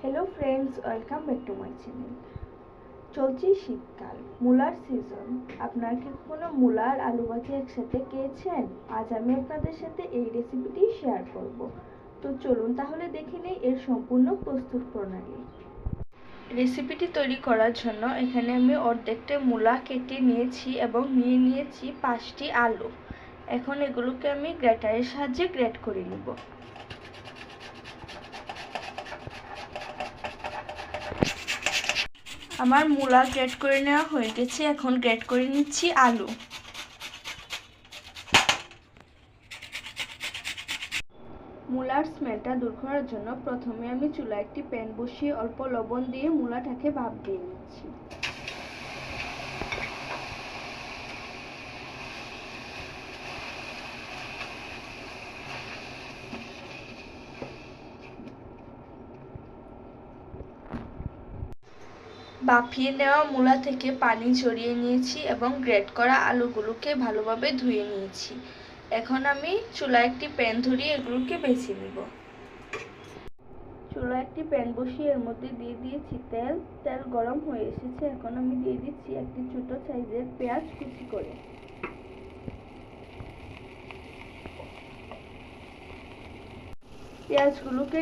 Hello friends, welcome back to my channel. চলছে শীতকাল, মূলার সিজন। আপনারা কি কখনো মূলা আর আলু ভাজি একসাথে খেয়েছেন? আজ আমি আপনাদের সাথে এই রেসিপিটি শেয়ার করব। তো চলুন তাহলে দেখে নেই এর সম্পূর্ণ প্রস্তুত প্রণালী। রেসিপিটি তৈরি করার জন্য এখানে আমি অর্ধেকটা মূলা কেটে নিয়েছি এবং নিয়েছি 5টি আলু। এখন এগুলোকে আমি গ্রেটারের সাহায্যে গ্রেট করে নেব। আমার মূলা গ্রেট করে নেওয়া হয়ে গেছে। এখন গ্রেট করে নিচ্ছি আলু। মূলার স্মেলটা দূর করার জন্য প্রথমে আমি চুলায় একটি প্যান বসিয়ে অল্প লবণ দিয়ে মূলাটাকে ভাপ দিয়ে নিচ্ছি। ভাপিয়ে নেওয়া মূলা থেকে পানি ঝরিয়ে নিয়েছি এবং গ্রেট করা আলুগুলোকে ভালোভাবে ধুয়ে নিয়েছি। এখন আমি চুলায় একটি প্যান ধরিয়ে এগুলোকে ভেজে নিব। চুলায় একটি প্যান বসিয়ে এর মধ্যে দিয়ে দিয়েছি তেল। তেল গরম হয়ে এসেছে। এখন আমি দিয়ে দিচ্ছি একটি ছোট সাইজের পেঁয়াজ কুচি করে। পেঁয়াজগুলোকে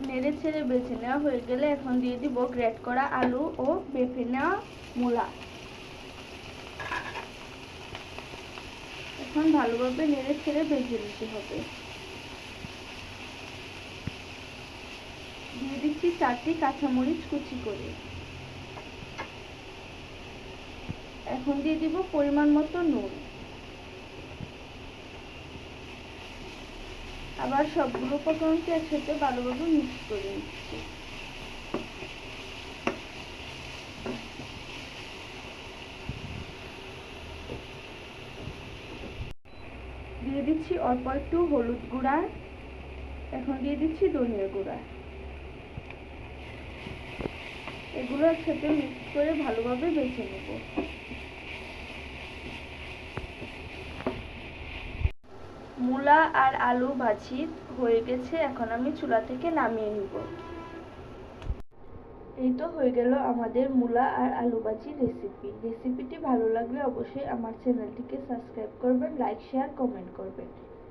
নেড়ে ছেড়ে বেছে নেওয়া হয়ে গেলে এখন দিয়ে দিব গ্রেট করা আলু ও বেফে নেওয়া মূলা। এখন ভালোভাবে নেড়ে ছেড়ে ভেজে নিতে হবে। দিয়ে দিচ্ছি 4টি কাঁচামরিচ কুচি করে। এখন দিয়ে দিব পরিমাণ মতো নুন। আবার সবগুলো উপকরণকে একসাথে ভালোভাবে মিক্স করে নিচ্ছি। দিয়ে দিচ্ছি অল্প একটু হলুদ গুঁড়া। এখন দিয়ে দিচ্ছি ধনিয়া গুঁড়া। এগুলো একসাথে মিক্স করে ভালোভাবে বেছে নেব। মূলা আর আলু ভাজি হয়ে গেছে। এখন আমি চুলা থেকে নামিয়ে নিব। এই তো হয়ে গেল আমাদের মূলা আর আলু ভাজি রেসিপিটি ভালো লাগলে অবশ্যই আমার চ্যানেলটিকে সাবস্ক্রাইব করবেন, লাইক শেয়ার কমেন্ট করবেন।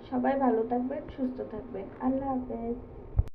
সবাই ভালো থাকবেন, সুস্থ থাকবেন। আল্লাহ হাফেজ।